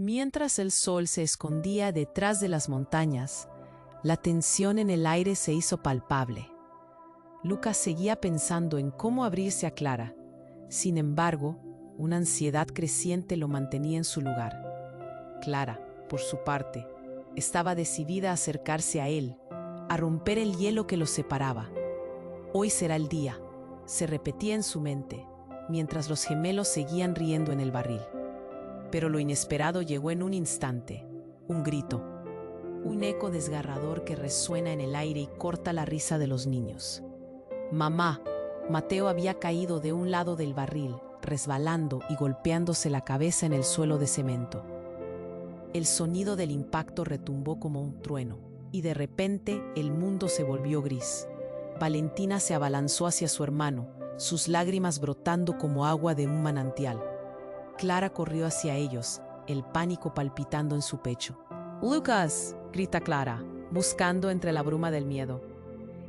Mientras el sol se escondía detrás de las montañas, la tensión en el aire se hizo palpable. Lucas seguía pensando en cómo abrirse a Clara. Sin embargo, una ansiedad creciente lo mantenía en su lugar. Clara, por su parte, estaba decidida a acercarse a él, a romper el hielo que los separaba. Hoy será el día, se repetía en su mente, mientras los gemelos seguían riendo en el barril. Pero lo inesperado llegó en un instante, un grito, un eco desgarrador que resuena en el aire y corta la risa de los niños. ¡Mamá! Mateo había caído de un lado del barril, resbalando y golpeándose la cabeza en el suelo de cemento. El sonido del impacto retumbó como un trueno, y de repente el mundo se volvió gris. Valentina se abalanzó hacia su hermano, sus lágrimas brotando como agua de un manantial. Clara corrió hacia ellos, el pánico palpitando en su pecho. ¡Lucas!, grita Clara, buscando entre la bruma del miedo.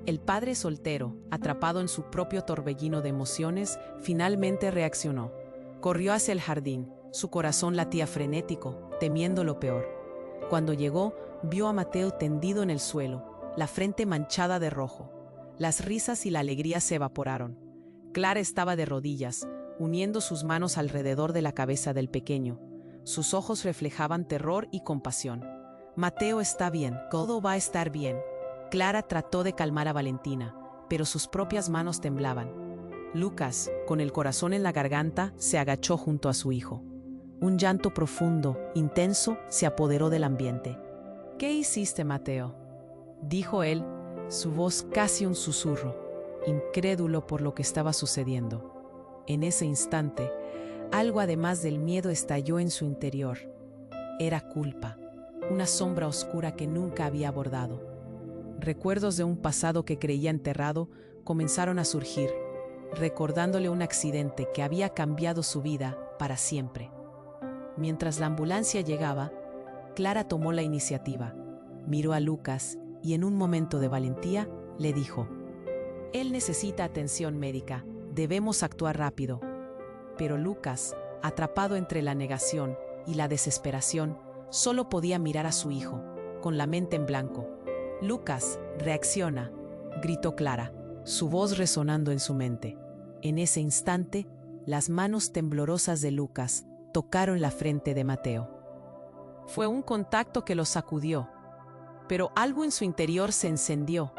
El padre soltero, atrapado en su propio torbellino de emociones, finalmente reaccionó. Corrió hacia el jardín, su corazón latía frenético, temiendo lo peor. Cuando llegó, vio a Mateo tendido en el suelo, la frente manchada de rojo. Las risas y la alegría se evaporaron. Clara estaba de rodillas, uniendo sus manos alrededor de la cabeza del pequeño. Sus ojos reflejaban terror y compasión. Mateo está bien, todo va a estar bien. Clara trató de calmar a Valentina, pero sus propias manos temblaban. Lucas, con el corazón en la garganta, se agachó junto a su hijo. Un llanto profundo, intenso, se apoderó del ambiente. ¿Qué hiciste, Mateo?, dijo él, su voz casi un susurro, incrédulo por lo que estaba sucediendo. En ese instante, algo además del miedo estalló en su interior. Era culpa, una sombra oscura que nunca había abordado. Recuerdos de un pasado que creía enterrado comenzaron a surgir, recordándole un accidente que había cambiado su vida para siempre. Mientras la ambulancia llegaba, Clara tomó la iniciativa, miró a Lucas y en un momento de valentía le dijo: «Él necesita atención médica, debemos actuar rápido». Pero Lucas, atrapado entre la negación y la desesperación, solo podía mirar a su hijo, con la mente en blanco. «Lucas, reacciona», gritó Clara, su voz resonando en su mente. En ese instante, las manos temblorosas de Lucas tocaron la frente de Mateo. Fue un contacto que lo sacudió, pero algo en su interior se encendió.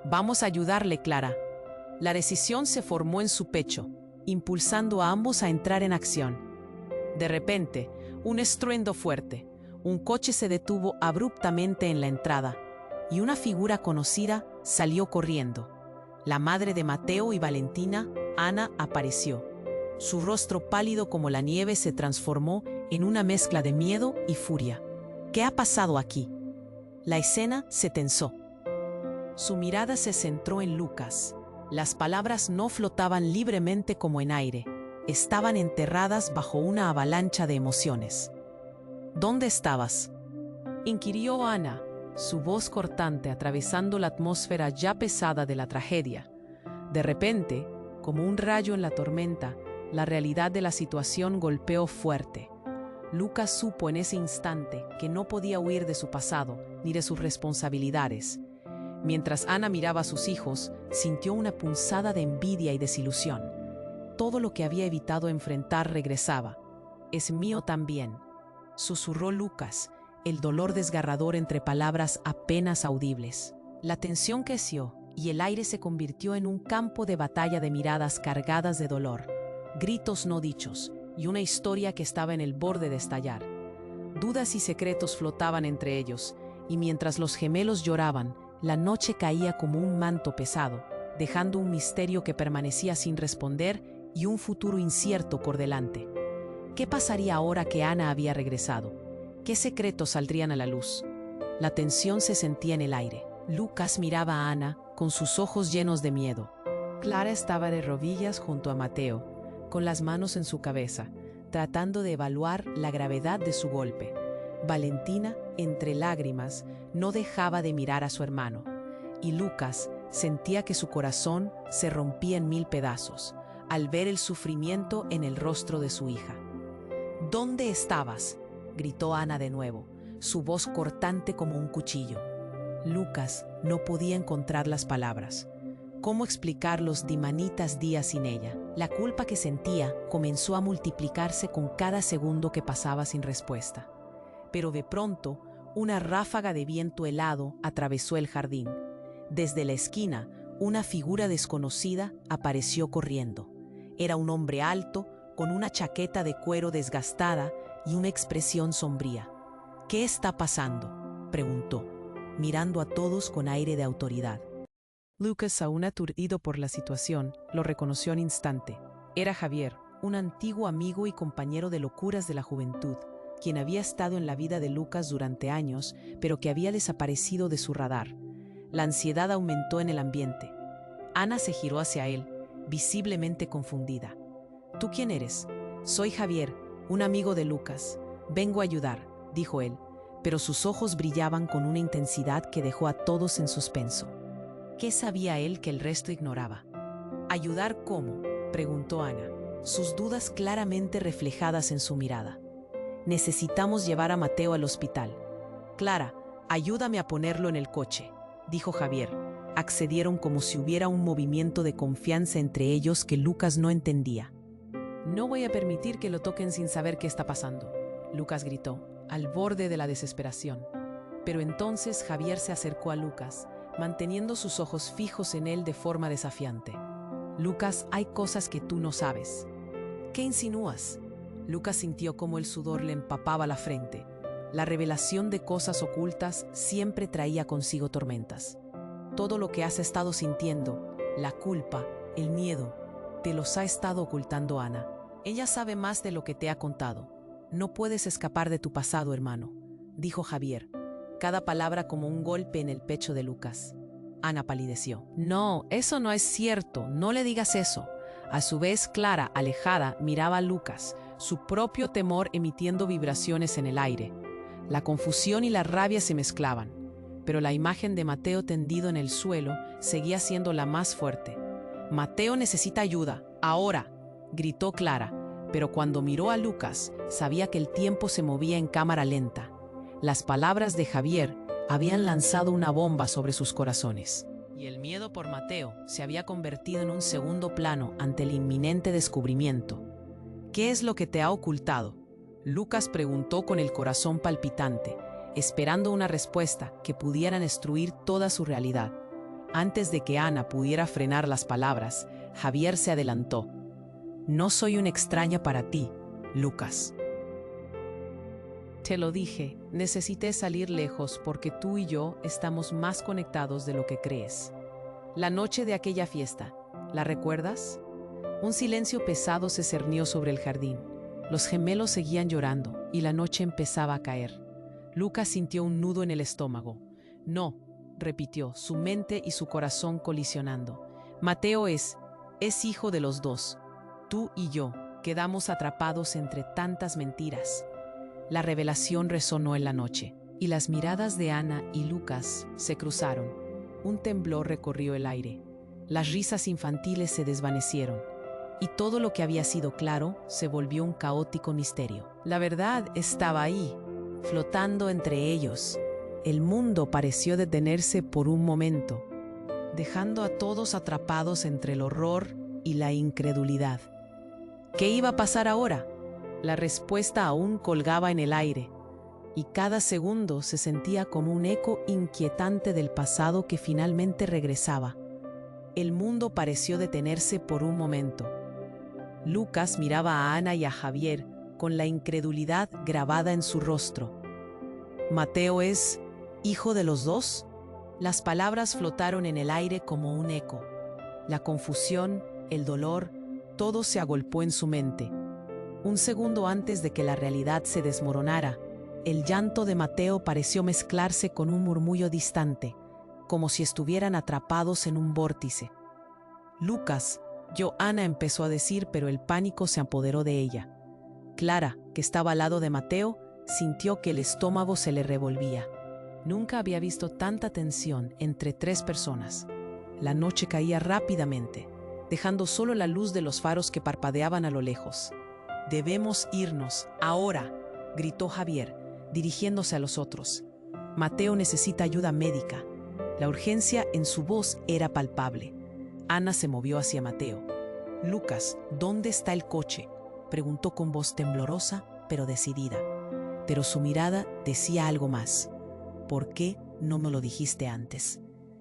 «Vamos a ayudarle, Clara». La decisión se formó en su pecho, impulsando a ambos a entrar en acción. De repente, un estruendo fuerte. Un coche se detuvo abruptamente en la entrada, y una figura conocida salió corriendo. La madre de Mateo y Valentina, Ana, apareció. Su rostro pálido como la nieve se transformó en una mezcla de miedo y furia. ¿Qué ha pasado aquí? La escena se tensó. Su mirada se centró en Lucas. Las palabras no flotaban libremente como en aire. Estaban enterradas bajo una avalancha de emociones. «¿Dónde estabas?», inquirió Ana, su voz cortante atravesando la atmósfera ya pesada de la tragedia. De repente, como un rayo en la tormenta, la realidad de la situación golpeó fuerte. Lucas supo en ese instante que no podía huir de su pasado ni de sus responsabilidades. Mientras Ana miraba a sus hijos, sintió una punzada de envidia y desilusión. Todo lo que había evitado enfrentar regresaba. «Es mío también», susurró Lucas, el dolor desgarrador entre palabras apenas audibles. La tensión creció y el aire se convirtió en un campo de batalla de miradas cargadas de dolor, gritos no dichos y una historia que estaba en el borde de estallar. Dudas y secretos flotaban entre ellos, y mientras los gemelos lloraban, la noche caía como un manto pesado, dejando un misterio que permanecía sin responder y un futuro incierto por delante. ¿Qué pasaría ahora que Ana había regresado? ¿Qué secretos saldrían a la luz? La tensión se sentía en el aire. Lucas miraba a Ana con sus ojos llenos de miedo. Clara estaba de rodillas junto a Mateo, con las manos en su cabeza, tratando de evaluar la gravedad de su golpe. Valentina, entre lágrimas, no dejaba de mirar a su hermano, y Lucas sentía que su corazón se rompía en 1000 pedazos al ver el sufrimiento en el rostro de su hija. «¿Dónde estabas?», gritó Ana de nuevo, su voz cortante como un cuchillo. Lucas no podía encontrar las palabras. ¿Cómo explicar los dimanitas días sin ella? La culpa que sentía comenzó a multiplicarse con cada segundo que pasaba sin respuesta. Pero de pronto, una ráfaga de viento helado atravesó el jardín. Desde la esquina, una figura desconocida apareció corriendo. Era un hombre alto, con una chaqueta de cuero desgastada y una expresión sombría. «¿Qué está pasando?», preguntó, mirando a todos con aire de autoridad. Lucas, aún aturdido por la situación, lo reconoció al instante. Era Javier, un antiguo amigo y compañero de locuras de la juventud, quien había estado en la vida de Lucas durante años, pero que había desaparecido de su radar. La ansiedad aumentó en el ambiente. Ana se giró hacia él, visiblemente confundida. «¿Tú quién eres?». «Soy Javier, un amigo de Lucas. Vengo a ayudar», dijo él, pero sus ojos brillaban con una intensidad que dejó a todos en suspenso. ¿Qué sabía él que el resto ignoraba? «¿Ayudar cómo?», preguntó Ana, sus dudas claramente reflejadas en su mirada. «Necesitamos llevar a Mateo al hospital». «Clara, ayúdame a ponerlo en el coche», dijo Javier. Accedieron como si hubiera un movimiento de confianza entre ellos que Lucas no entendía. «No voy a permitir que lo toquen sin saber qué está pasando», Lucas gritó, al borde de la desesperación. Pero entonces Javier se acercó a Lucas, manteniendo sus ojos fijos en él de forma desafiante. «Lucas, hay cosas que tú no sabes». «¿Qué insinúas?». Lucas sintió cómo el sudor le empapaba la frente. La revelación de cosas ocultas siempre traía consigo tormentas. «Todo lo que has estado sintiendo, la culpa, el miedo, te los ha estado ocultando Ana. Ella sabe más de lo que te ha contado. No puedes escapar de tu pasado, hermano», dijo Javier, cada palabra como un golpe en el pecho de Lucas. Ana palideció. «No, eso no es cierto, no le digas eso». A su vez, Clara, alejada, miraba a Lucas, su propio temor emitiendo vibraciones en el aire. La confusión y la rabia se mezclaban, pero la imagen de Mateo tendido en el suelo seguía siendo la más fuerte. «Mateo necesita ayuda, ahora», gritó Clara, pero cuando miró a Lucas, sabía que el tiempo se movía en cámara lenta. Las palabras de Javier habían lanzado una bomba sobre sus corazones. Y el miedo por Mateo se había convertido en un segundo plano ante el inminente descubrimiento. «¿Qué es lo que te ha ocultado?», Lucas preguntó con el corazón palpitante, esperando una respuesta que pudiera destruir toda su realidad. Antes de que Ana pudiera frenar las palabras, Javier se adelantó. «No soy una extraña para ti, Lucas. Te lo dije, necesité salir lejos porque tú y yo estamos más conectados de lo que crees. La noche de aquella fiesta, ¿la recuerdas?». Un silencio pesado se cernió sobre el jardín. Los gemelos seguían llorando y la noche empezaba a caer. Lucas sintió un nudo en el estómago. «No», repitió, su mente y su corazón colisionando. «Mateo es hijo de los dos. Tú y yo quedamos atrapados entre tantas mentiras». La revelación resonó en la noche, y las miradas de Ana y Lucas se cruzaron. Un temblor recorrió el aire. Las risas infantiles se desvanecieron, y todo lo que había sido claro se volvió un caótico misterio. La verdad estaba ahí, flotando entre ellos. El mundo pareció detenerse por un momento, dejando a todos atrapados entre el horror y la incredulidad. ¿Qué iba a pasar ahora? La respuesta aún colgaba en el aire, y cada segundo se sentía como un eco inquietante del pasado que finalmente regresaba. El mundo pareció detenerse por un momento. Lucas miraba a Ana y a Javier con la incredulidad grabada en su rostro. «¿Mateo es hijo de los dos?». Las palabras flotaron en el aire como un eco. La confusión, el dolor, todo se agolpó en su mente. Un segundo antes de que la realidad se desmoronara, el llanto de Mateo pareció mezclarse con un murmullo distante, como si estuvieran atrapados en un vórtice. «Lucas», Ana empezó a decir, pero el pánico se apoderó de ella. Clara, que estaba al lado de Mateo, sintió que el estómago se le revolvía. Nunca había visto tanta tensión entre tres personas. La noche caía rápidamente, dejando solo la luz de los faros que parpadeaban a lo lejos. «Debemos irnos, ahora», gritó Javier, dirigiéndose a los otros. Mateo necesita ayuda médica. La urgencia en su voz era palpable. Ana se movió hacia Mateo. Lucas, ¿dónde está el coche?, preguntó con voz temblorosa, pero decidida. Pero su mirada decía algo más. ¿Por qué no me lo dijiste antes?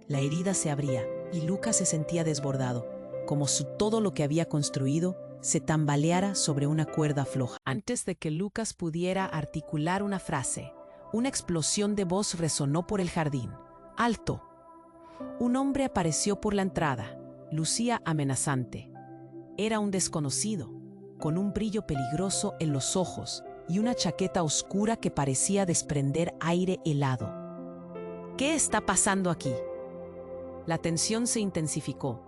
La herida se abría y Lucas se sentía desbordado, como si todo lo que había construido se tambaleara sobre una cuerda floja. Antes de que Lucas pudiera articular una frase, una explosión de voz resonó por el jardín. ¡Alto! Un hombre apareció por la entrada. Lucía amenazante. Era un desconocido, con un brillo peligroso en los ojos y una chaqueta oscura que parecía desprender aire helado. ¿Qué está pasando aquí? La tensión se intensificó.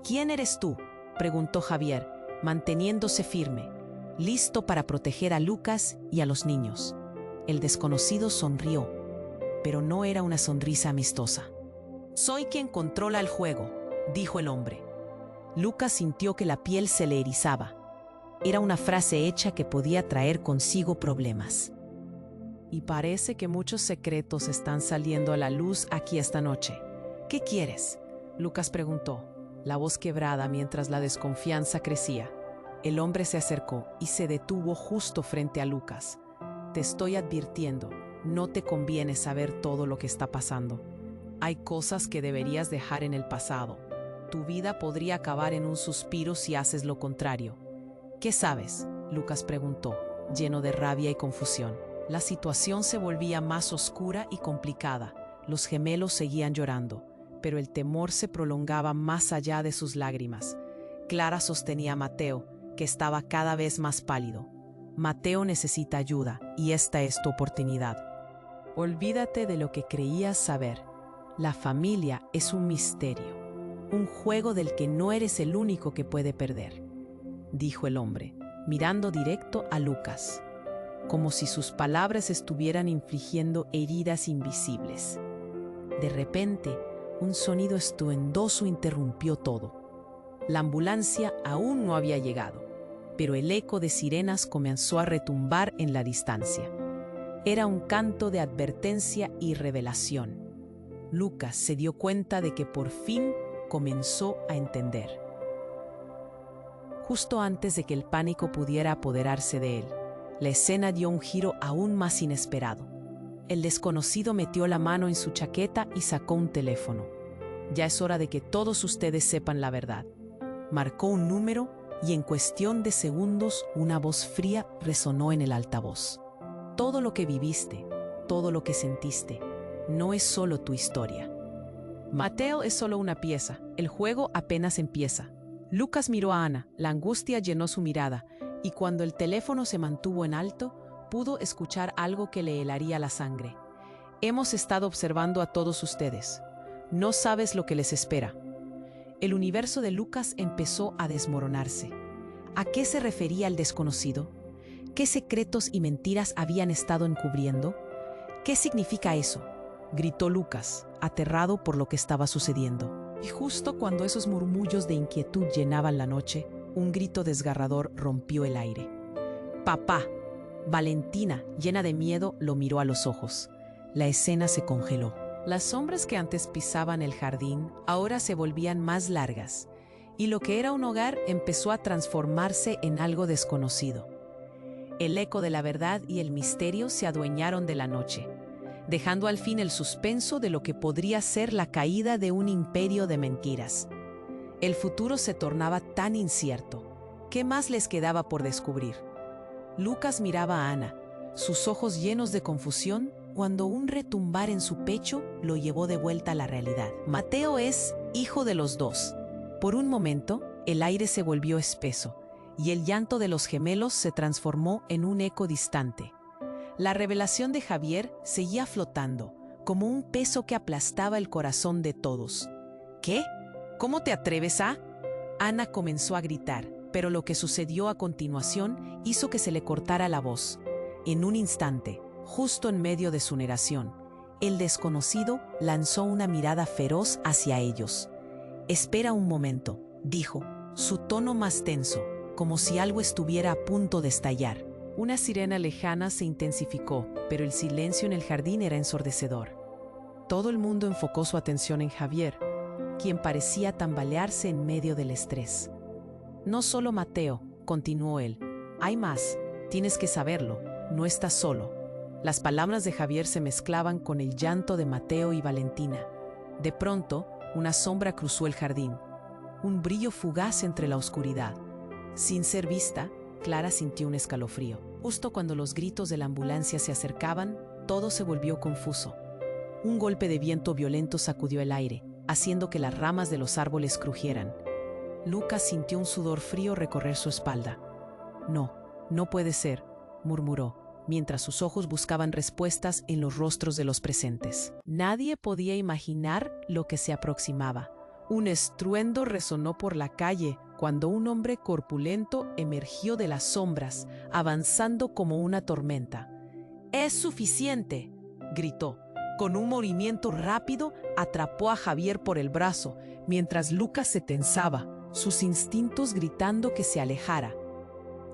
¿Quién eres tú?, preguntó Javier, manteniéndose firme, listo para proteger a Lucas y a los niños. El desconocido sonrió, pero no era una sonrisa amistosa. «Soy quien controla el juego», dijo el hombre. Lucas sintió que la piel se le erizaba. Era una frase hecha que podía traer consigo problemas. «Y parece que muchos secretos están saliendo a la luz aquí esta noche. ¿Qué quieres?», Lucas preguntó, la voz quebrada mientras la desconfianza crecía. El hombre se acercó y se detuvo justo frente a Lucas. «Te estoy advirtiendo, no te conviene saber todo lo que está pasando. Hay cosas que deberías dejar en el pasado. Tu vida podría acabar en un suspiro si haces lo contrario». «¿Qué sabes?», Lucas preguntó, lleno de rabia y confusión. La situación se volvía más oscura y complicada. Los gemelos seguían llorando, pero el temor se prolongaba más allá de sus lágrimas. Clara sostenía a Mateo, que estaba cada vez más pálido. «Mateo necesita ayuda, y esta es tu oportunidad. Olvídate de lo que creías saber. La familia es un misterio, un juego del que no eres el único que puede perder», dijo el hombre, mirando directo a Lucas, como si sus palabras estuvieran infligiendo heridas invisibles. De repente, un sonido estruendoso interrumpió todo. La ambulancia aún no había llegado, pero el eco de sirenas comenzó a retumbar en la distancia. Era un canto de advertencia y revelación. Lucas se dio cuenta de que por fin comenzó a entender. Justo antes de que el pánico pudiera apoderarse de él, la escena dio un giro aún más inesperado. El desconocido metió la mano en su chaqueta y sacó un teléfono. «Ya es hora de que todos ustedes sepan la verdad». Marcó un número y en cuestión de segundos una voz fría resonó en el altavoz. «Todo lo que viviste, todo lo que sentiste, no es solo tu historia. Mateo es solo una pieza, el juego apenas empieza». Lucas miró a Ana, la angustia llenó su mirada, y cuando el teléfono se mantuvo en alto, pudo escuchar algo que le helaría la sangre. «Hemos estado observando a todos ustedes. No sabes lo que les espera». El universo de Lucas empezó a desmoronarse. ¿A qué se refería el desconocido? ¿Qué secretos y mentiras habían estado encubriendo? «¿Qué significa eso?», gritó Lucas, aterrado por lo que estaba sucediendo. Y justo cuando esos murmullos de inquietud llenaban la noche, un grito desgarrador rompió el aire. «¡Papá!». Valentina, llena de miedo, lo miró a los ojos. La escena se congeló. Las sombras que antes pisaban el jardín ahora se volvían más largas, y lo que era un hogar empezó a transformarse en algo desconocido. El eco de la verdad y el misterio se adueñaron de la noche, dejando al fin el suspenso de lo que podría ser la caída de un imperio de mentiras. El futuro se tornaba tan incierto. ¿Qué más les quedaba por descubrir? Lucas miraba a Ana, sus ojos llenos de confusión, cuando un retumbar en su pecho lo llevó de vuelta a la realidad. Mateo es hijo de los dos. Por un momento, el aire se volvió espeso, y el llanto de los gemelos se transformó en un eco distante. La revelación de Javier seguía flotando, como un peso que aplastaba el corazón de todos. «¿Qué? ¿Cómo te atreves a...?» Ana comenzó a gritar, pero lo que sucedió a continuación hizo que se le cortara la voz. En un instante, justo en medio de su narración, el desconocido lanzó una mirada feroz hacia ellos. «Espera un momento», dijo, su tono más tenso, como si algo estuviera a punto de estallar. Una sirena lejana se intensificó, pero el silencio en el jardín era ensordecedor. Todo el mundo enfocó su atención en Javier, quien parecía tambalearse en medio del estrés. No solo Mateo, continuó él. Hay más, tienes que saberlo, no estás solo. Las palabras de Javier se mezclaban con el llanto de Mateo y Valentina. De pronto, una sombra cruzó el jardín. Un brillo fugaz entre la oscuridad. Sin ser vista, Clara sintió un escalofrío. Justo cuando los gritos de la ambulancia se acercaban, todo se volvió confuso. Un golpe de viento violento sacudió el aire, haciendo que las ramas de los árboles crujieran. Lucas sintió un sudor frío recorrer su espalda. No, no puede ser, murmuró, mientras sus ojos buscaban respuestas en los rostros de los presentes. Nadie podía imaginar lo que se aproximaba. Un estruendo resonó por la calle cuando un hombre corpulento emergió de las sombras, avanzando como una tormenta. «¡Es suficiente!», gritó. Con un movimiento rápido, atrapó a Javier por el brazo, mientras Lucas se tensaba, sus instintos gritando que se alejara.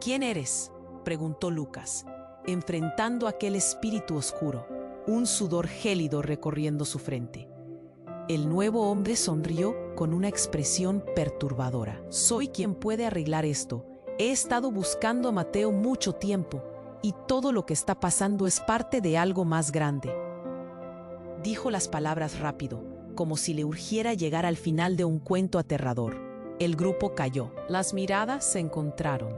«¿Quién eres?», preguntó Lucas, enfrentando aquel espíritu oscuro, un sudor gélido recorriendo su frente. El nuevo hombre sonrió con una expresión perturbadora. «Soy quien puede arreglar esto. He estado buscando a Mateo mucho tiempo, y todo lo que está pasando es parte de algo más grande». Dijo las palabras rápido, como si le urgiera llegar al final de un cuento aterrador. El grupo calló. Las miradas se encontraron,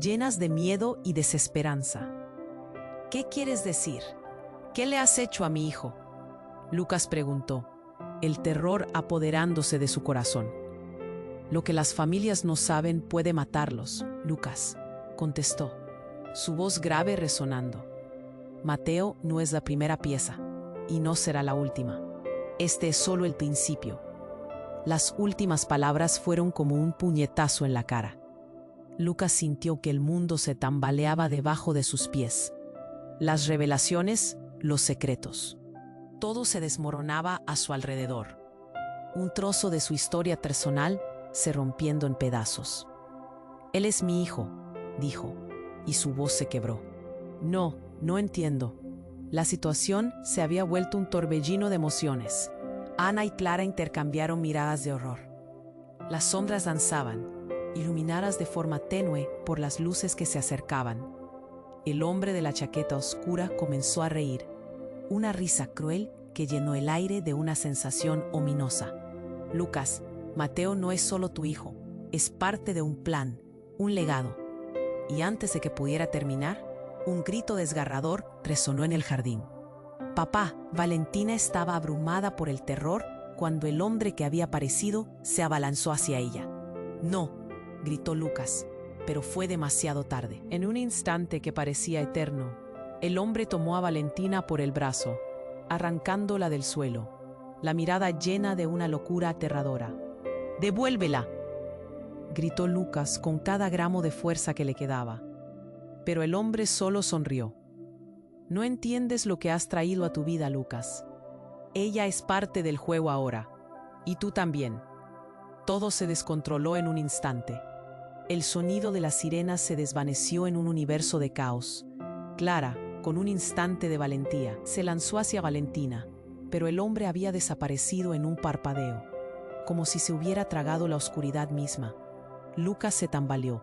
llenas de miedo y desesperanza. «¿Qué quieres decir? ¿Qué le has hecho a mi hijo?», Lucas preguntó, el terror apoderándose de su corazón. «Lo que las familias no saben puede matarlos», Lucas contestó, su voz grave resonando. «Mateo no es la primera pieza, y no será la última. Este es solo el principio». Las últimas palabras fueron como un puñetazo en la cara. Lucas sintió que el mundo se tambaleaba debajo de sus pies. Las revelaciones, los secretos. Todo se desmoronaba a su alrededor. Un trozo de su historia personal se rompiendo en pedazos. «Él es mi hijo», dijo, y su voz se quebró. «No, no entiendo». La situación se había vuelto un torbellino de emociones. Ana y Clara intercambiaron miradas de horror. Las sombras danzaban, iluminadas de forma tenue por las luces que se acercaban. El hombre de la chaqueta oscura comenzó a reír, una risa cruel que llenó el aire de una sensación ominosa. «Lucas, Mateo no es solo tu hijo, es parte de un plan, un legado». Y antes de que pudiera terminar, un grito desgarrador resonó en el jardín. «Papá», Valentina estaba abrumada por el terror cuando el hombre que había aparecido se abalanzó hacia ella. «No», gritó Lucas, pero fue demasiado tarde. En un instante que parecía eterno, el hombre tomó a Valentina por el brazo, arrancándola del suelo, la mirada llena de una locura aterradora. «¡Devuélvela!», gritó Lucas con cada gramo de fuerza que le quedaba. Pero el hombre solo sonrió. «No entiendes lo que has traído a tu vida, Lucas. Ella es parte del juego ahora. Y tú también». Todo se descontroló en un instante. El sonido de las sirenas se desvaneció en un universo de caos. Clara, con un instante de valentía, se lanzó hacia Valentina, pero el hombre había desaparecido en un parpadeo, como si se hubiera tragado la oscuridad misma. Lucas se tambaleó,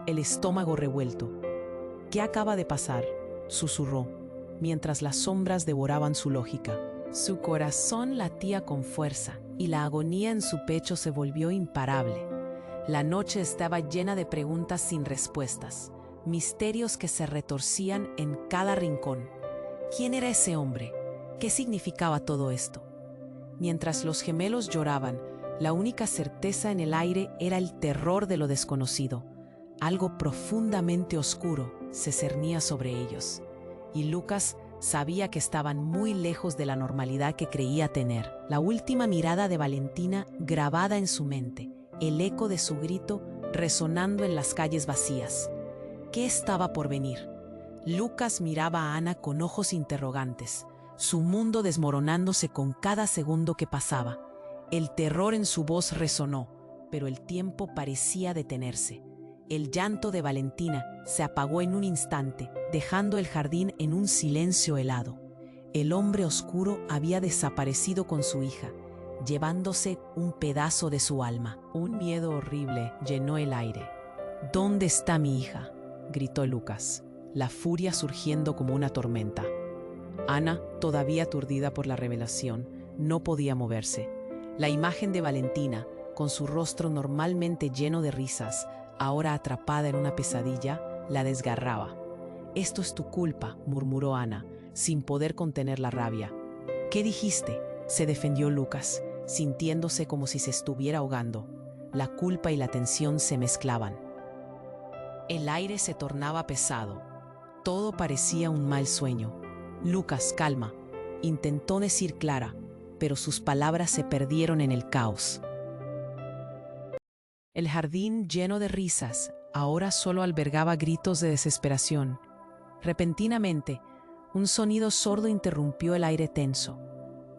el estómago revuelto. «¿Qué acaba de pasar?», susurró, mientras las sombras devoraban su lógica. Su corazón latía con fuerza y la agonía en su pecho se volvió imparable. La noche estaba llena de preguntas sin respuestas, misterios que se retorcían en cada rincón. ¿Quién era ese hombre? ¿Qué significaba todo esto? Mientras los gemelos lloraban, la única certeza en el aire era el terror de lo desconocido. Algo profundamente oscuro se cernía sobre ellos, y Lucas sabía que estaban muy lejos de la normalidad que creía tener. La última mirada de Valentina grabada en su mente, el eco de su grito resonando en las calles vacías. ¿Qué estaba por venir? Lucas miraba a Ana con ojos interrogantes, su mundo desmoronándose con cada segundo que pasaba. El terror en su voz resonó, pero el tiempo parecía detenerse. El llanto de Valentina se apagó en un instante, dejando el jardín en un silencio helado. El hombre oscuro había desaparecido con su hija, llevándose un pedazo de su alma. Un miedo horrible llenó el aire. ¿Dónde está mi hija?, gritó Lucas, la furia surgiendo como una tormenta. Ana, todavía aturdida por la revelación, no podía moverse. La imagen de Valentina, con su rostro normalmente lleno de risas, ahora atrapada en una pesadilla, la desgarraba. «Esto es tu culpa», murmuró Ana, sin poder contener la rabia. «¿Qué dijiste?», se defendió Lucas, sintiéndose como si se estuviera ahogando. La culpa y la tensión se mezclaban. El aire se tornaba pesado. Todo parecía un mal sueño. «Lucas, calma», intentó decir Clara, pero sus palabras se perdieron en el caos. El jardín, lleno de risas, ahora solo albergaba gritos de desesperación. Repentinamente, un sonido sordo interrumpió el aire tenso.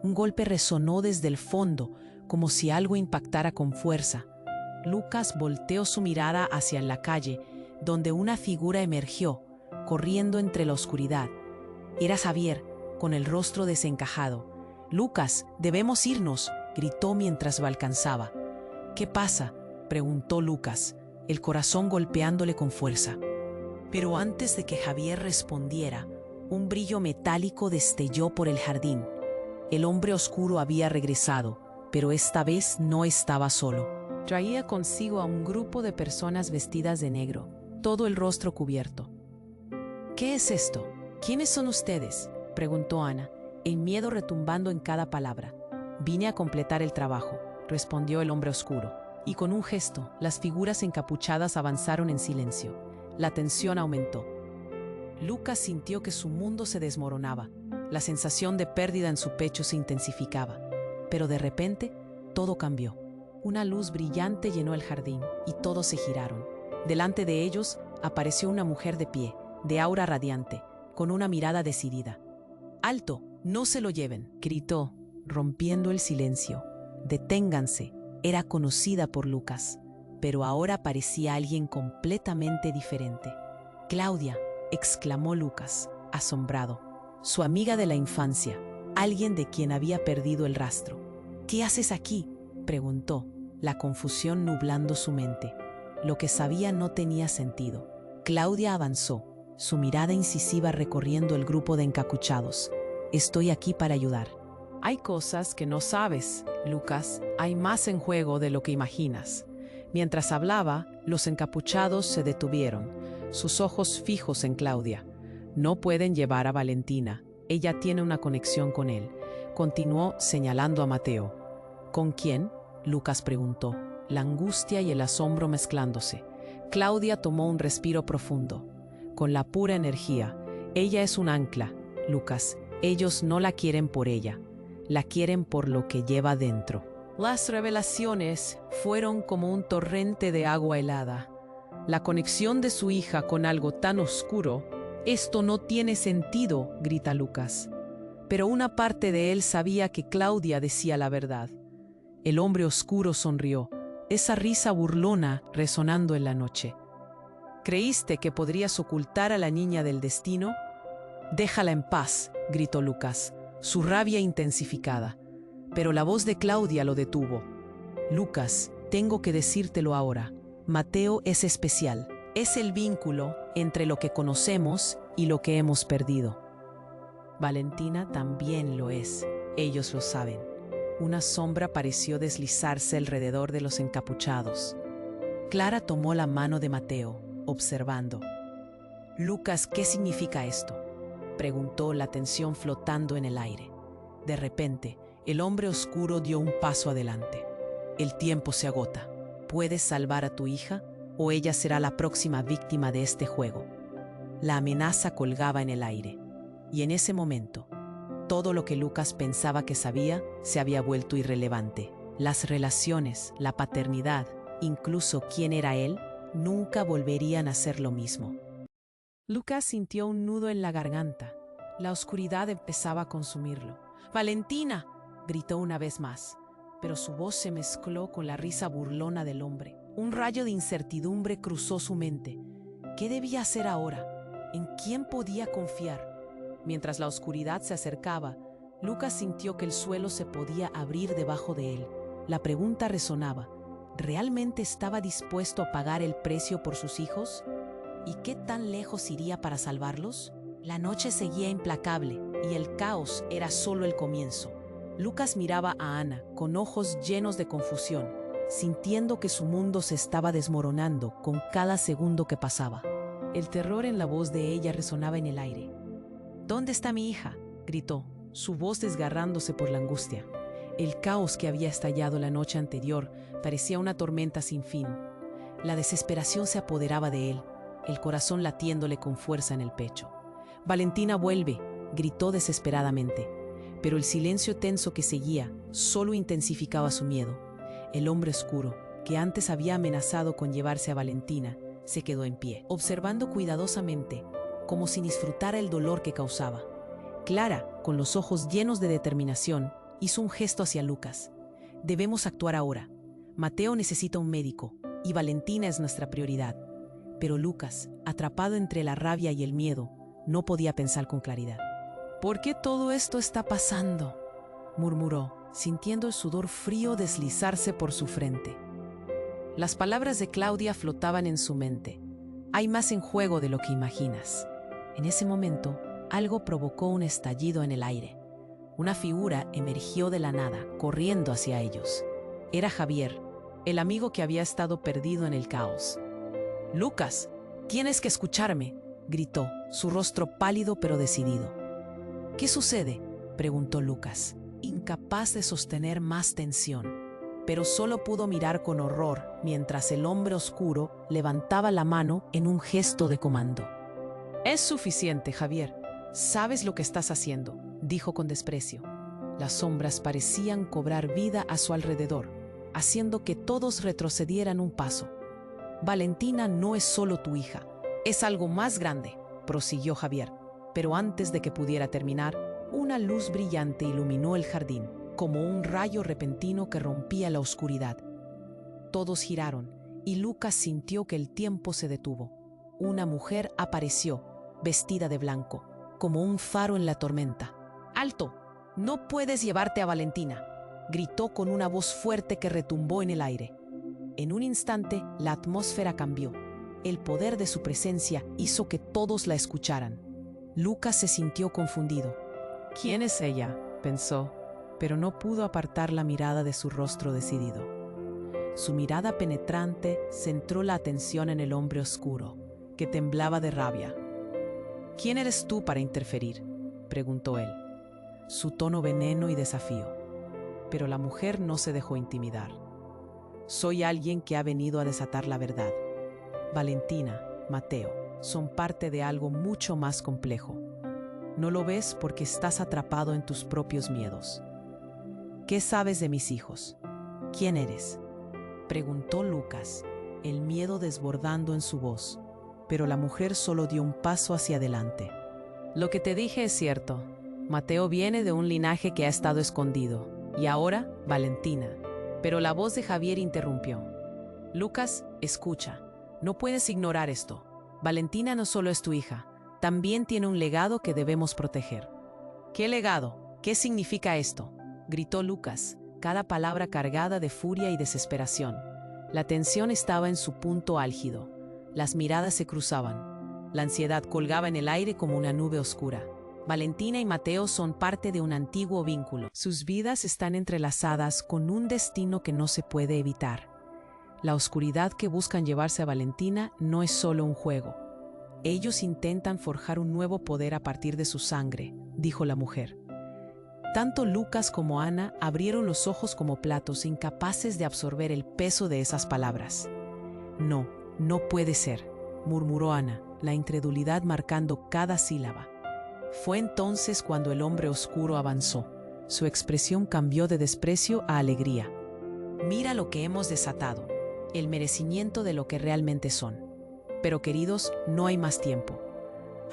Un golpe resonó desde el fondo, como si algo impactara con fuerza. Lucas volteó su mirada hacia la calle, donde una figura emergió, corriendo entre la oscuridad. Era Xavier, con el rostro desencajado. «Lucas, debemos irnos», gritó mientras lo alcanzaba. «¿Qué pasa?», preguntó Lucas, el corazón golpeándole con fuerza. Pero antes de que Xavier respondiera, un brillo metálico destelló por el jardín. El hombre oscuro había regresado, pero esta vez no estaba solo. Traía consigo a un grupo de personas vestidas de negro, todo el rostro cubierto. «¿Qué es esto? ¿Quiénes son ustedes?», preguntó Ana, el miedo retumbando en cada palabra. «Vine a completar el trabajo», respondió el hombre oscuro, y con un gesto, las figuras encapuchadas avanzaron en silencio. La tensión aumentó. Lucas sintió que su mundo se desmoronaba. La sensación de pérdida en su pecho se intensificaba. Pero de repente, todo cambió. Una luz brillante llenó el jardín y todos se giraron. Delante de ellos apareció una mujer de pie, de aura radiante, con una mirada decidida. «¡Alto! ¡No se lo lleven!», gritó, rompiendo el silencio. «Deténganse». Era conocida por Lucas, pero ahora parecía alguien completamente diferente. «Claudia», exclamó Lucas, asombrado. Su amiga de la infancia, alguien de quien había perdido el rastro. «¿Qué haces aquí?», preguntó, la confusión nublando su mente. Lo que sabía no tenía sentido. Claudia avanzó, su mirada incisiva recorriendo el grupo de encapuchados. «Estoy aquí para ayudar». «Hay cosas que no sabes, Lucas. Hay más en juego de lo que imaginas». Mientras hablaba, los encapuchados se detuvieron, sus ojos fijos en Claudia. «No pueden llevar a Valentina. Ella tiene una conexión con él», continuó señalando a Mateo. «¿Con quién?», Lucas preguntó, la angustia y el asombro mezclándose. Claudia tomó un respiro profundo. «Con la pura energía. Ella es un ancla, Lucas. Ellos no la quieren por ella. La quieren por lo que lleva dentro». Las revelaciones fueron como un torrente de agua helada. La conexión de su hija con algo tan oscuro. «Esto no tiene sentido», grita Lucas. Pero una parte de él sabía que Claudia decía la verdad. El hombre oscuro sonrió, esa risa burlona resonando en la noche. «¿Creíste que podrías ocultar a la niña del destino?». «Déjala en paz», gritó Lucas, su rabia intensificada. Pero la voz de Claudia lo detuvo. «Lucas, tengo que decírtelo ahora. Mateo es especial. Es el vínculo entre lo que conocemos y lo que hemos perdido. Valentina también lo es. Ellos lo saben». Una sombra pareció deslizarse alrededor de los encapuchados. Clara tomó la mano de Mateo, observando. «Lucas, ¿qué significa esto?», preguntó, la tensión flotando en el aire. De repente, el hombre oscuro dio un paso adelante. «El tiempo se agota. ¿Puedes salvar a tu hija o ella será la próxima víctima de este juego?». La amenaza colgaba en el aire. Y en ese momento, todo lo que Lucas pensaba que sabía se había vuelto irrelevante. Las relaciones, la paternidad, incluso quién era él, nunca volverían a ser lo mismo. Lucas sintió un nudo en la garganta. La oscuridad empezaba a consumirlo. «¡Valentina!», gritó una vez más, pero su voz se mezcló con la risa burlona del hombre. Un rayo de incertidumbre cruzó su mente. ¿Qué debía hacer ahora? ¿En quién podía confiar? Mientras la oscuridad se acercaba, Lucas sintió que el suelo se podía abrir debajo de él. La pregunta resonaba: ¿realmente estaba dispuesto a pagar el precio por sus hijos? ¿Y qué tan lejos iría para salvarlos? La noche seguía implacable y el caos era solo el comienzo. Lucas miraba a Ana con ojos llenos de confusión, sintiendo que su mundo se estaba desmoronando con cada segundo que pasaba. El terror en la voz de ella resonaba en el aire. ¿Dónde está mi hija?, gritó, su voz desgarrándose por la angustia. El caos que había estallado la noche anterior parecía una tormenta sin fin. La desesperación se apoderaba de él, el corazón latiéndole con fuerza en el pecho. «Valentina, vuelve», gritó desesperadamente, pero el silencio tenso que seguía solo intensificaba su miedo. El hombre oscuro, que antes había amenazado con llevarse a Valentina, se quedó en pie, observando cuidadosamente, como si disfrutara el dolor que causaba. Clara, con los ojos llenos de determinación, hizo un gesto hacia Lucas. «Debemos actuar ahora. Mateo necesita un médico, y Valentina es nuestra prioridad». Pero Lucas, atrapado entre la rabia y el miedo, no podía pensar con claridad. «¿Por qué todo esto está pasando?», murmuró, sintiendo el sudor frío deslizarse por su frente. Las palabras de Claudia flotaban en su mente. «Hay más en juego de lo que imaginas». En ese momento, algo provocó un estallido en el aire. Una figura emergió de la nada, corriendo hacia ellos. Era Javier, el amigo que había estado perdido en el caos. «Lucas, tienes que escucharme», gritó, su rostro pálido pero decidido. «¿Qué sucede?», preguntó Lucas, incapaz de sostener más tensión, pero solo pudo mirar con horror mientras el hombre oscuro levantaba la mano en un gesto de comando. «Es suficiente, Javier. Sabes lo que estás haciendo», dijo con desprecio. Las sombras parecían cobrar vida a su alrededor, haciendo que todos retrocedieran un paso. «Valentina no es solo tu hija, es algo más grande», prosiguió Javier. Pero antes de que pudiera terminar, una luz brillante iluminó el jardín, como un rayo repentino que rompía la oscuridad. Todos giraron, y Lucas sintió que el tiempo se detuvo. Una mujer apareció, vestida de blanco, como un faro en la tormenta. «¡Alto! No puedes llevarte a Valentina», gritó con una voz fuerte que retumbó en el aire. En un instante, la atmósfera cambió. El poder de su presencia hizo que todos la escucharan. Lucas se sintió confundido. «¿Quién es ella?», pensó, pero no pudo apartar la mirada de su rostro decidido. Su mirada penetrante centró la atención en el hombre oscuro, que temblaba de rabia. «¿Quién eres tú para interferir?», preguntó él, su tono veneno y desafío. Pero la mujer no se dejó intimidar. «Soy alguien que ha venido a desatar la verdad. Valentina, Mateo, son parte de algo mucho más complejo. No lo ves porque estás atrapado en tus propios miedos». «¿Qué sabes de mis hijos? ¿Quién eres?», preguntó Lucas, el miedo desbordando en su voz, pero la mujer solo dio un paso hacia adelante. «Lo que te dije es cierto. Mateo viene de un linaje que ha estado escondido, y ahora, Valentina». Pero la voz de Javier interrumpió. «Lucas, escucha. No puedes ignorar esto. Valentina no solo es tu hija, también tiene un legado que debemos proteger». «¿Qué legado? ¿Qué significa esto?», gritó Lucas, cada palabra cargada de furia y desesperación. La tensión estaba en su punto álgido. Las miradas se cruzaban. La ansiedad colgaba en el aire como una nube oscura. Valentina y Mateo son parte de un antiguo vínculo. Sus vidas están entrelazadas con un destino que no se puede evitar. La oscuridad que buscan llevarse a Valentina no es solo un juego. Ellos intentan forjar un nuevo poder a partir de su sangre, dijo la mujer. Tanto Lucas como Ana abrieron los ojos como platos, incapaces de absorber el peso de esas palabras. «No, no puede ser», murmuró Ana, la incredulidad marcando cada sílaba. Fue entonces cuando el hombre oscuro avanzó. Su expresión cambió de desprecio a alegría. «Mira lo que hemos desatado, el merecimiento de lo que realmente son. Pero queridos, no hay más tiempo».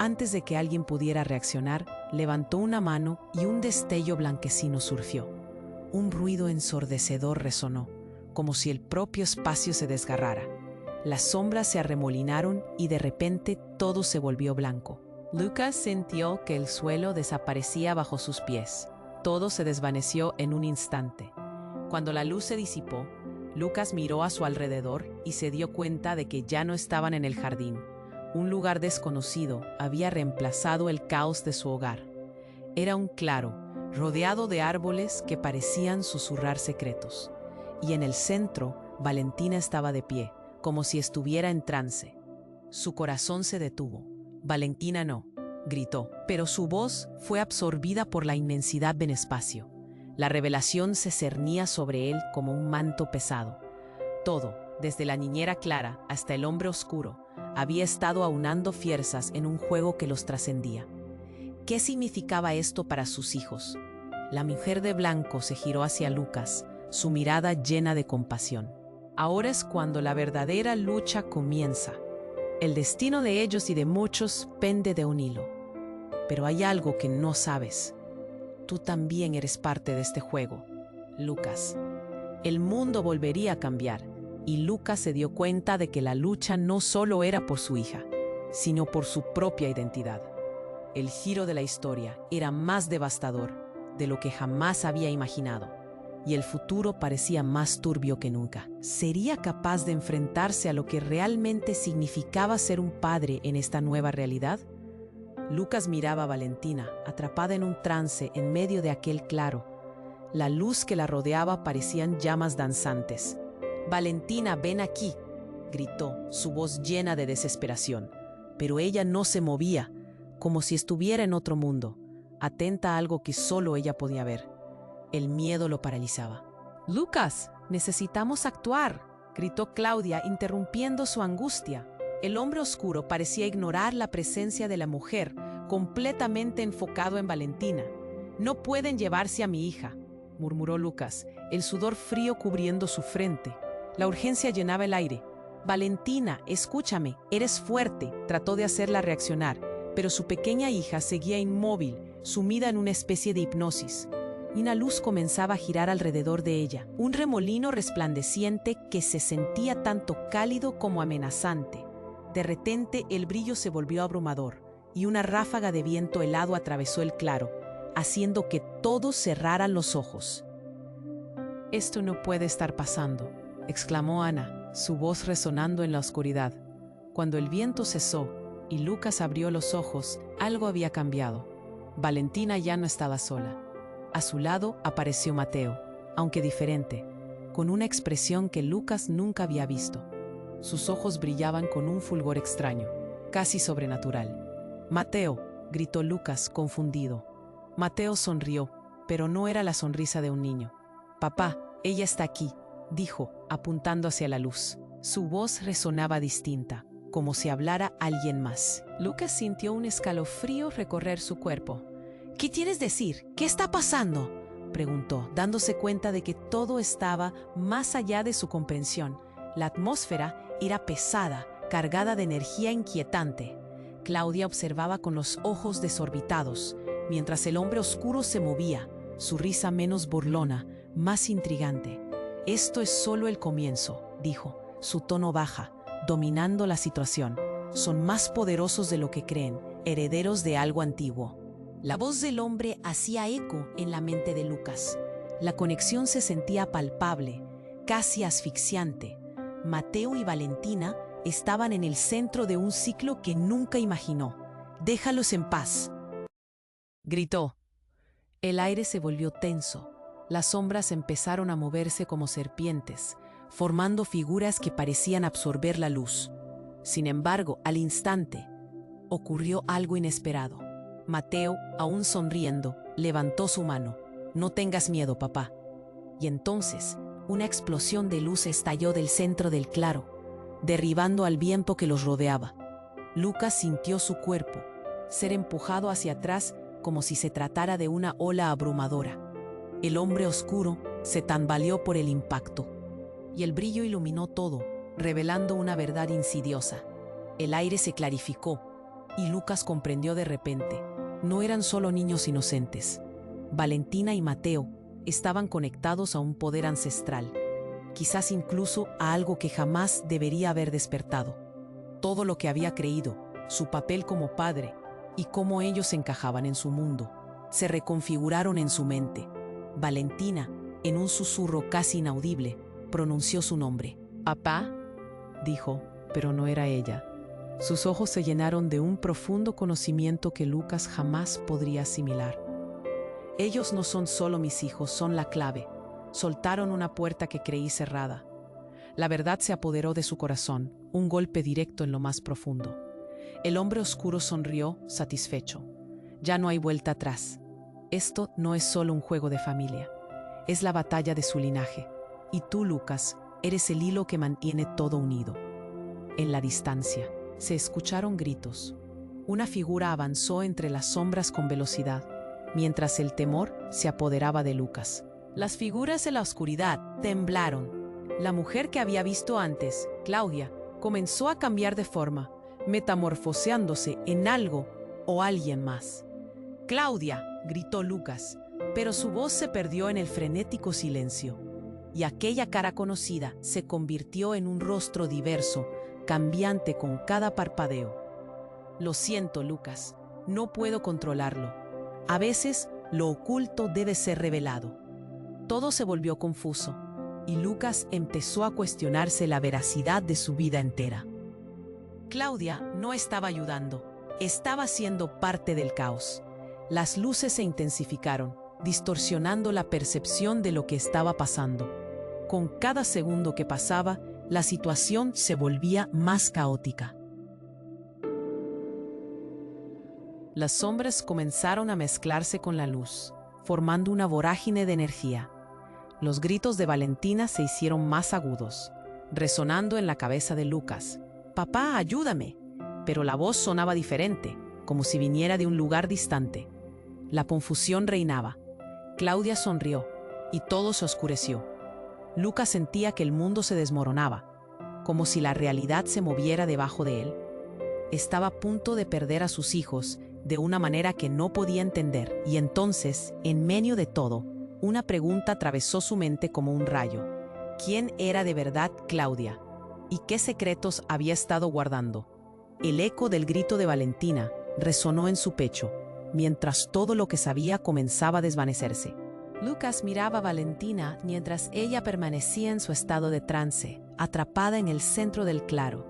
Antes de que alguien pudiera reaccionar, levantó una mano y un destello blanquecino surgió. Un ruido ensordecedor resonó, como si el propio espacio se desgarrara. Las sombras se arremolinaron y de repente todo se volvió blanco. Lucas sintió que el suelo desaparecía bajo sus pies. Todo se desvaneció en un instante. Cuando la luz se disipó, Lucas miró a su alrededor y se dio cuenta de que ya no estaban en el jardín. Un lugar desconocido había reemplazado el caos de su hogar. Era un claro, rodeado de árboles que parecían susurrar secretos. Y en el centro, Valentina estaba de pie, como si estuviera en trance. Su corazón se detuvo. «Valentina no», gritó, pero su voz fue absorbida por la inmensidad del espacio. La revelación se cernía sobre él como un manto pesado. Todo, desde la niñera Clara hasta el hombre oscuro, había estado aunando fuerzas en un juego que los trascendía. ¿Qué significaba esto para sus hijos? La mujer de blanco se giró hacia Lucas, su mirada llena de compasión. Ahora es cuando la verdadera lucha comienza. El destino de ellos y de muchos pende de un hilo. Pero hay algo que no sabes. Tú también eres parte de este juego, Lucas. El mundo volvería a cambiar, y Lucas se dio cuenta de que la lucha no solo era por su hija, sino por su propia identidad. El giro de la historia era más devastador de lo que jamás había imaginado, y el futuro parecía más turbio que nunca. ¿Sería capaz de enfrentarse a lo que realmente significaba ser un padre en esta nueva realidad? Lucas miraba a Valentina, atrapada en un trance en medio de aquel claro. La luz que la rodeaba parecían llamas danzantes. «Valentina, ven aquí», gritó, su voz llena de desesperación. Pero ella no se movía, como si estuviera en otro mundo, atenta a algo que solo ella podía ver. El miedo lo paralizaba. «Lucas, necesitamos actuar», gritó Claudia, interrumpiendo su angustia. El hombre oscuro parecía ignorar la presencia de la mujer, completamente enfocado en Valentina. «No pueden llevarse a mi hija», murmuró Lucas, el sudor frío cubriendo su frente. La urgencia llenaba el aire. «Valentina, escúchame, eres fuerte», trató de hacerla reaccionar, pero su pequeña hija seguía inmóvil, sumida en una especie de hipnosis. Una luz comenzaba a girar alrededor de ella, un remolino resplandeciente que se sentía tanto cálido como amenazante. De repente el brillo se volvió abrumador y una ráfaga de viento helado atravesó el claro, haciendo que todos cerraran los ojos. «Esto no puede estar pasando», exclamó Ana, su voz resonando en la oscuridad. Cuando el viento cesó y Lucas abrió los ojos, algo había cambiado. Valentina ya no estaba sola. A su lado apareció Mateo, aunque diferente, con una expresión que Lucas nunca había visto. Sus ojos brillaban con un fulgor extraño, casi sobrenatural. «Mateo», gritó Lucas, confundido. Mateo sonrió, pero no era la sonrisa de un niño. «Papá, ella está aquí», dijo, apuntando hacia la luz. Su voz resonaba distinta, como si hablara alguien más. Lucas sintió un escalofrío recorrer su cuerpo. «¿Qué quieres decir? ¿Qué está pasando?», preguntó, dándose cuenta de que todo estaba más allá de su comprensión. La atmósfera era pesada, cargada de energía inquietante. Claudia observaba con los ojos desorbitados, mientras el hombre oscuro se movía, su risa menos burlona, más intrigante. «Esto es solo el comienzo», dijo, su tono baja, dominando la situación. «Son más poderosos de lo que creen, herederos de algo antiguo». La voz del hombre hacía eco en la mente de Lucas. La conexión se sentía palpable, casi asfixiante. Mateo y Valentina estaban en el centro de un ciclo que nunca imaginó. «Déjalos en paz», gritó. El aire se volvió tenso. Las sombras empezaron a moverse como serpientes, formando figuras que parecían absorber la luz. Sin embargo, al instante, ocurrió algo inesperado. Mateo, aún sonriendo, levantó su mano. «No tengas miedo, papá». Y entonces, una explosión de luz estalló del centro del claro, derribando al viento que los rodeaba. Lucas sintió su cuerpo ser empujado hacia atrás como si se tratara de una ola abrumadora. El hombre oscuro se tambaleó por el impacto, y el brillo iluminó todo, revelando una verdad insidiosa. El aire se clarificó, y Lucas comprendió de repente. No eran solo niños inocentes. Valentina y Mateo estaban conectados a un poder ancestral. quizás incluso a algo que jamás debería haber despertado. Todo lo que había creído, su papel como padre y cómo ellos encajaban en su mundo, se reconfiguraron en su mente. Valentina, en un susurro casi inaudible, pronunció su nombre. «Papá», dijo, pero no era ella. Sus ojos se llenaron de un profundo conocimiento que Lucas jamás podría asimilar. «Ellos no son solo mis hijos, son la clave». Soltaron una puerta que creí cerrada. La verdad se apoderó de su corazón, un golpe directo en lo más profundo. El hombre oscuro sonrió, satisfecho. Ya no hay vuelta atrás. Esto no es solo un juego de familia. Es la batalla de su linaje. Y tú, Lucas, eres el hilo que mantiene todo unido. En la distancia, se escucharon gritos. Una figura avanzó entre las sombras con velocidad, mientras el temor se apoderaba de Lucas. Las figuras en la oscuridad temblaron. La mujer que había visto antes, Claudia, comenzó a cambiar de forma, metamorfoseándose en algo o alguien más. «Claudia», gritó Lucas, pero su voz se perdió en el frenético silencio, y aquella cara conocida se convirtió en un rostro diverso, cambiante con cada parpadeo. «Lo siento, Lucas, no puedo controlarlo. A veces, lo oculto debe ser revelado». Todo se volvió confuso, y Lucas empezó a cuestionarse la veracidad de su vida entera. Claudia no estaba ayudando, estaba siendo parte del caos. Las luces se intensificaron, distorsionando la percepción de lo que estaba pasando. Con cada segundo que pasaba, la situación se volvía más caótica. Las sombras comenzaron a mezclarse con la luz, formando una vorágine de energía. Los gritos de Valentina se hicieron más agudos, resonando en la cabeza de Lucas. «Papá, ayúdame». Pero la voz sonaba diferente, como si viniera de un lugar distante. La confusión reinaba. Claudia sonrió, y todo se oscureció. Lucas sentía que el mundo se desmoronaba, como si la realidad se moviera debajo de él. Estaba a punto de perder a sus hijos de una manera que no podía entender, y entonces, en medio de todo, una pregunta atravesó su mente como un rayo. ¿Quién era de verdad Claudia? ¿Y qué secretos había estado guardando? El eco del grito de Valentina resonó en su pecho, mientras todo lo que sabía comenzaba a desvanecerse. Lucas miraba a Valentina mientras ella permanecía en su estado de trance, atrapada en el centro del claro.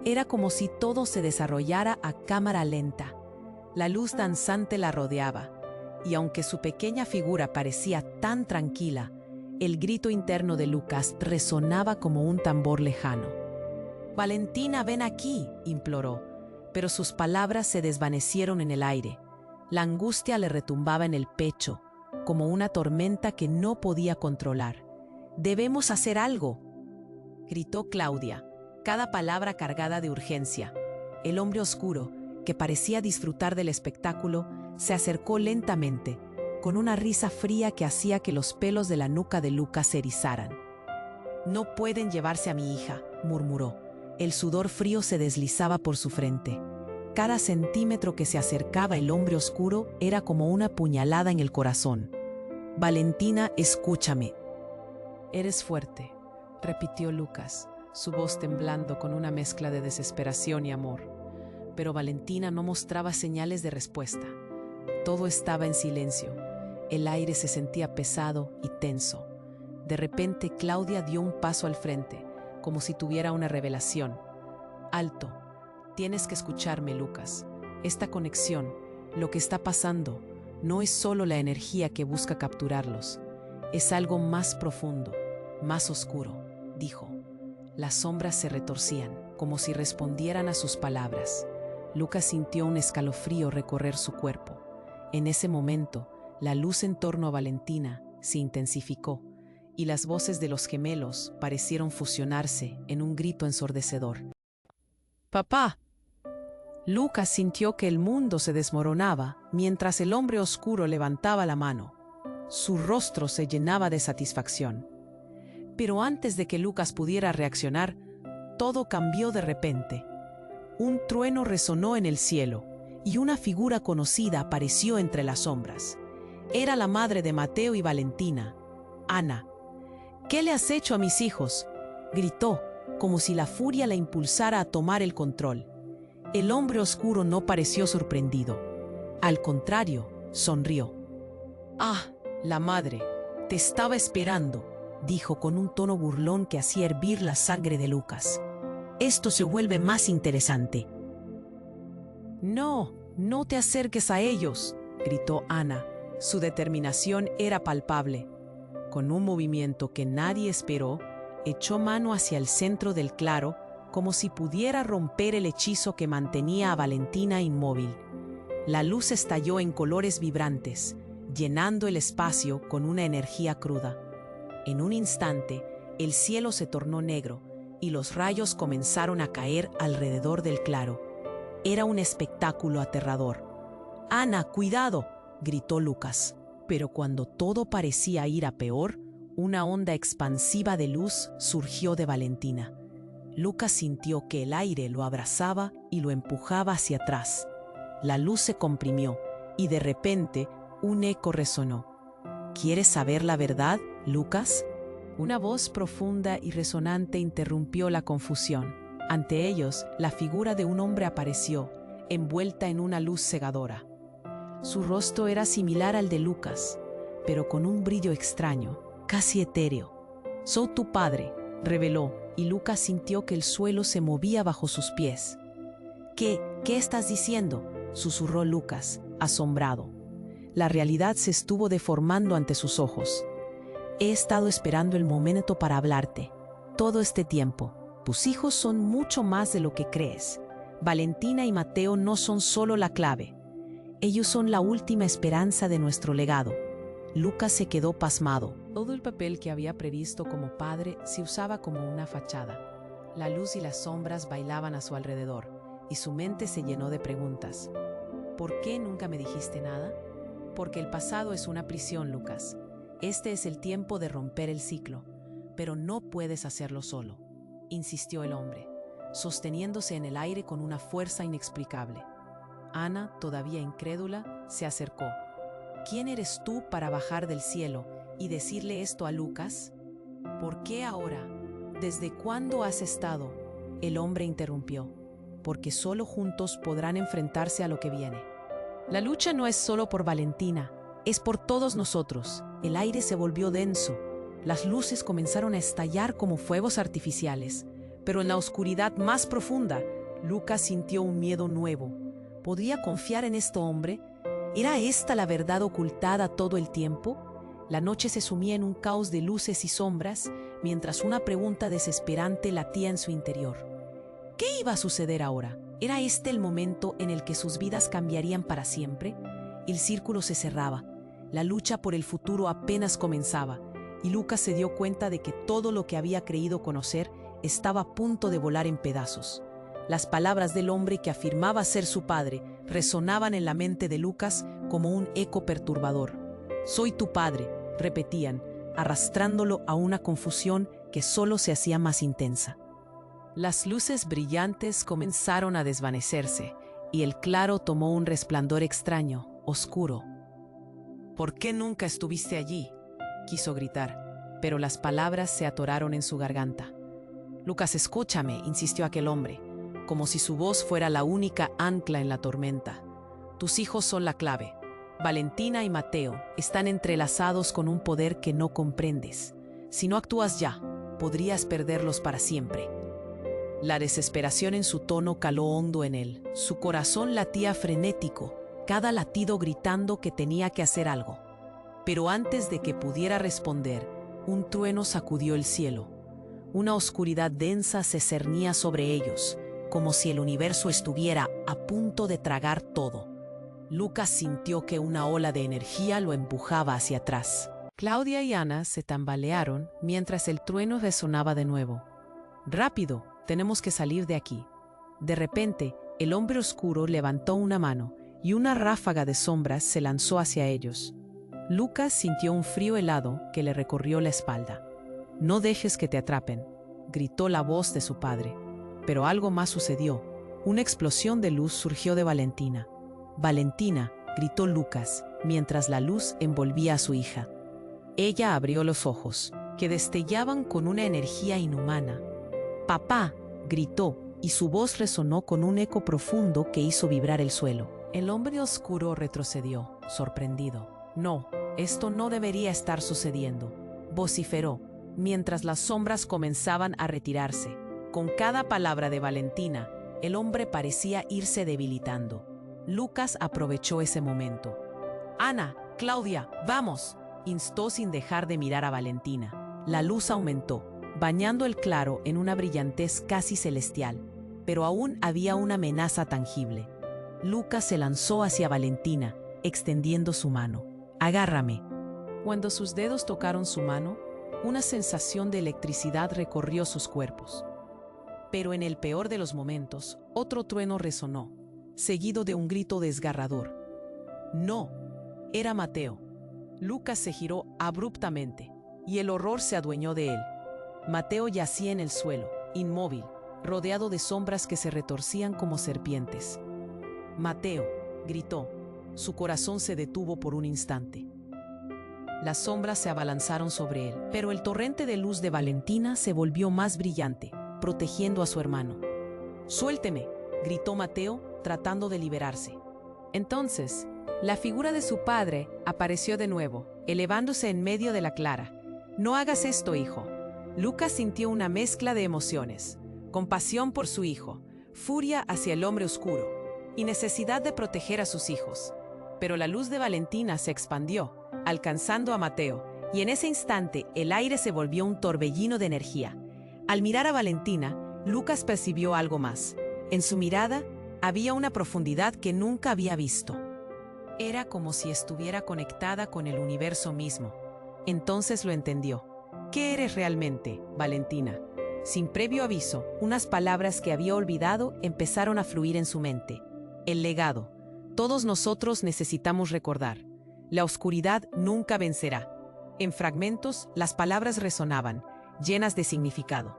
Era como si todo se desarrollara a cámara lenta. La luz danzante la rodeaba, y aunque su pequeña figura parecía tan tranquila, el grito interno de Lucas resonaba como un tambor lejano. «Valentina, ven aquí», imploró, pero sus palabras se desvanecieron en el aire. La angustia le retumbaba en el pecho, como una tormenta que no podía controlar. «Debemos hacer algo», gritó Claudia, cada palabra cargada de urgencia. El hombre oscuro, que parecía disfrutar del espectáculo, se acercó lentamente, con una risa fría que hacía que los pelos de la nuca de Lucas se erizaran. «No pueden llevarse a mi hija», murmuró. El sudor frío se deslizaba por su frente. Cada centímetro que se acercaba el hombre oscuro era como una puñalada en el corazón. «Valentina, escúchame». «Eres fuerte», repitió Lucas, su voz temblando con una mezcla de desesperación y amor. Pero Valentina no mostraba señales de respuesta. Todo estaba en silencio. El aire se sentía pesado y tenso. De repente, Claudia dio un paso al frente, como si tuviera una revelación. «Alto. Tienes que escucharme, Lucas. Esta conexión, lo que está pasando, no es solo la energía que busca capturarlos. Es algo más profundo, más oscuro», dijo. Las sombras se retorcían, como si respondieran a sus palabras. Lucas sintió un escalofrío recorrer su cuerpo. En ese momento, la luz en torno a Valentina se intensificó, y las voces de los gemelos parecieron fusionarse en un grito ensordecedor. «¡Papá!». Lucas sintió que el mundo se desmoronaba mientras el hombre oscuro levantaba la mano. Su rostro se llenaba de satisfacción. Pero antes de que Lucas pudiera reaccionar, todo cambió de repente. Un trueno resonó en el cielo, y una figura conocida apareció entre las sombras. Era la madre de Mateo y Valentina, Ana. ¿Qué le has hecho a mis hijos?, gritó, como si la furia la impulsara a tomar el control. El hombre oscuro no pareció sorprendido. Al contrario, sonrió. «Ah, la madre, te estaba esperando», dijo con un tono burlón que hacía hervir la sangre de Lucas. «Esto se vuelve más interesante». «No, no te acerques a ellos», gritó Ana. Su determinación era palpable. Con un movimiento que nadie esperó, echó mano hacia el centro del claro, como si pudiera romper el hechizo que mantenía a Valentina inmóvil. La luz estalló en colores vibrantes, llenando el espacio con una energía cruda. En un instante, el cielo se tornó negro y los rayos comenzaron a caer alrededor del claro. Era un espectáculo aterrador. «Ana, cuidado», gritó Lucas. Pero cuando todo parecía ir a peor, una onda expansiva de luz surgió de Valentina. Lucas sintió que el aire lo abrazaba y lo empujaba hacia atrás. La luz se comprimió y de repente un eco resonó. «¿Quieres saber la verdad, Lucas?». Una voz profunda y resonante interrumpió la confusión. Ante ellos, la figura de un hombre apareció, envuelta en una luz cegadora. Su rostro era similar al de Lucas, pero con un brillo extraño, casi etéreo. «Soy tu padre», reveló, y Lucas sintió que el suelo se movía bajo sus pies. ¿Qué estás diciendo?», susurró Lucas, asombrado. La realidad se estuvo deformando ante sus ojos. «He estado esperando el momento para hablarte. Todo este tiempo. Tus hijos son mucho más de lo que crees. Valentina y Mateo no son solo la clave. Ellos son la última esperanza de nuestro legado». Lucas se quedó pasmado. Todo el papel que había previsto como padre se usaba como una fachada. La luz y las sombras bailaban a su alrededor, y su mente se llenó de preguntas. «¿Por qué nunca me dijiste nada?». «Porque el pasado es una prisión, Lucas. Este es el tiempo de romper el ciclo, pero no puedes hacerlo solo», insistió el hombre, sosteniéndose en el aire con una fuerza inexplicable. Ana, todavía incrédula, se acercó. «¿Quién eres tú para bajar del cielo y decirle esto a Lucas?». «¿Por qué ahora? ¿Desde cuándo has estado?». El hombre interrumpió. «Porque solo juntos podrán enfrentarse a lo que viene. La lucha no es solo por Valentina, es por todos nosotros». El aire se volvió denso. Las luces comenzaron a estallar como fuegos artificiales. Pero en la oscuridad más profunda, Lucas sintió un miedo nuevo. ¿Podría confiar en este hombre? ¿Era esta la verdad ocultada todo el tiempo? La noche se sumía en un caos de luces y sombras, mientras una pregunta desesperante latía en su interior. ¿Qué iba a suceder ahora? ¿Era este el momento en el que sus vidas cambiarían para siempre? El círculo se cerraba. La lucha por el futuro apenas comenzaba, y Lucas se dio cuenta de que todo lo que había creído conocer estaba a punto de volar en pedazos. Las palabras del hombre que afirmaba ser su padre resonaban en la mente de Lucas como un eco perturbador. «Soy tu padre», repetían, arrastrándolo a una confusión que solo se hacía más intensa. Las luces brillantes comenzaron a desvanecerse, y el claro tomó un resplandor extraño, oscuro. «¿Por qué nunca estuviste allí?», quiso gritar, pero las palabras se atoraron en su garganta. «Lucas, escúchame», insistió aquel hombre, como si su voz fuera la única ancla en la tormenta. «Tus hijos son la clave. Valentina y Mateo están entrelazados con un poder que no comprendes. Si no actúas ya, podrías perderlos para siempre». La desesperación en su tono caló hondo en él. Su corazón latía frenético, cada latido gritando que tenía que hacer algo. Pero antes de que pudiera responder, un trueno sacudió el cielo. Una oscuridad densa se cernía sobre ellos, como si el universo estuviera a punto de tragar todo. Lucas sintió que una ola de energía lo empujaba hacia atrás. Claudia y Ana se tambalearon mientras el trueno resonaba de nuevo. «Rápido, tenemos que salir de aquí». De repente, el hombre oscuro levantó una mano y una ráfaga de sombras se lanzó hacia ellos. Lucas sintió un frío helado que le recorrió la espalda. «No dejes que te atrapen», gritó la voz de su padre. Pero algo más sucedió. Una explosión de luz surgió de Valentina. «Valentina», gritó Lucas, mientras la luz envolvía a su hija. Ella abrió los ojos. que destellaban con una energía inhumana. «¡Papá!», gritó, y su voz resonó con un eco profundo que hizo vibrar el suelo. El hombre oscuro retrocedió, sorprendido. «No, esto no debería estar sucediendo», vociferó, mientras las sombras comenzaban a retirarse. Con cada palabra de Valentina, el hombre parecía irse debilitando. Lucas aprovechó ese momento. «Ana, Claudia, vamos», instó sin dejar de mirar a Valentina. La luz aumentó, bañando el claro en una brillantez casi celestial, pero aún había una amenaza tangible. Lucas se lanzó hacia Valentina, extendiendo su mano. «Agárrame». Cuando sus dedos tocaron su mano, una sensación de electricidad recorrió sus cuerpos. Pero en el peor de los momentos, otro trueno resonó, seguido de un grito desgarrador. «No», era Mateo. Lucas se giró abruptamente, y el horror se adueñó de él. Mateo yacía en el suelo, inmóvil, rodeado de sombras que se retorcían como serpientes. «Mateo», gritó. Su corazón se detuvo por un instante. Las sombras se abalanzaron sobre él, pero el torrente de luz de Valentina se volvió más brillante, protegiendo a su hermano. «Suélteme», gritó Mateo, tratando de liberarse. Entonces, la figura de su padre apareció de nuevo, elevándose en medio de la clara. «No hagas esto, hijo». Lucas sintió una mezcla de emociones: compasión por su hijo, furia hacia el hombre oscuro y necesidad de proteger a sus hijos. Pero la luz de Valentina se expandió, alcanzando a Mateo, y en ese instante el aire se volvió un torbellino de energía. Al mirar a Valentina, Lucas percibió algo más. En su mirada había una profundidad que nunca había visto. Era como si estuviera conectada con el universo mismo. Entonces lo entendió. «¿Qué eres realmente, Valentina?». Sin previo aviso, unas palabras que había olvidado empezaron a fluir en su mente. El legado. Todos nosotros necesitamos recordar. La oscuridad nunca vencerá. En fragmentos, las palabras resonaban, llenas de significado.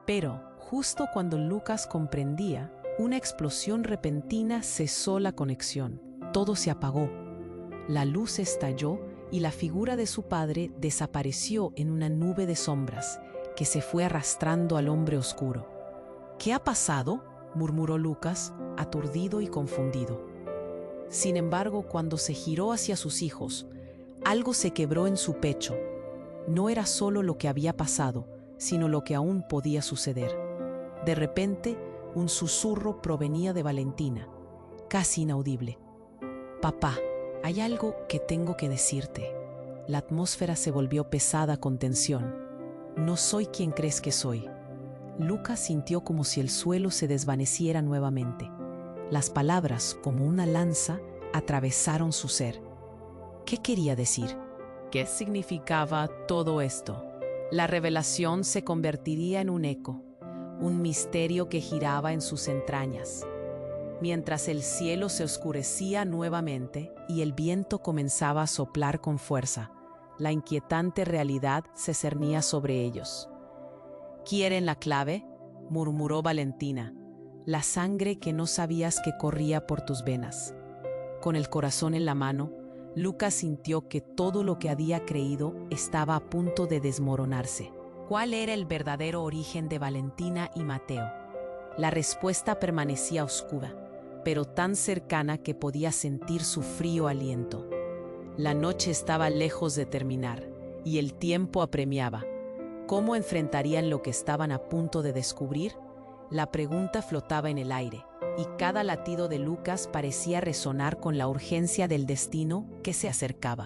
Pero, justo cuando Lucas comprendía, una explosión repentina cesó la conexión. Todo se apagó. La luz estalló y la figura de su padre desapareció en una nube de sombras que se fue arrastrando al hombre oscuro. «¿Qué ha pasado?», murmuró Lucas, aturdido y confundido. Sin embargo, cuando se giró hacia sus hijos, algo se quebró en su pecho. No era solo lo que había pasado, sino lo que aún podía suceder. De repente, un susurro provenía de Valentina, casi inaudible. «Papá, hay algo que tengo que decirte». La atmósfera se volvió pesada con tensión. «No soy quien crees que soy». Lucas sintió como si el suelo se desvaneciera nuevamente. Las palabras, como una lanza, atravesaron su ser. ¿Qué quería decir? ¿Qué significaba todo esto? La revelación se convertiría en un eco, un misterio que giraba en sus entrañas. Mientras el cielo se oscurecía nuevamente y el viento comenzaba a soplar con fuerza, la inquietante realidad se cernía sobre ellos. «¿Quieren la clave?», murmuró Valentina. «La sangre que no sabías que corría por tus venas». Con el corazón en la mano, Lucas sintió que todo lo que había creído estaba a punto de desmoronarse. ¿Cuál era el verdadero origen de Valentina y Mateo? La respuesta permanecía oscura, pero tan cercana que podía sentir su frío aliento. La noche estaba lejos de terminar, y el tiempo apremiaba. ¿Cómo enfrentarían lo que estaban a punto de descubrir? La pregunta flotaba en el aire, y cada latido de Lucas parecía resonar con la urgencia del destino que se acercaba.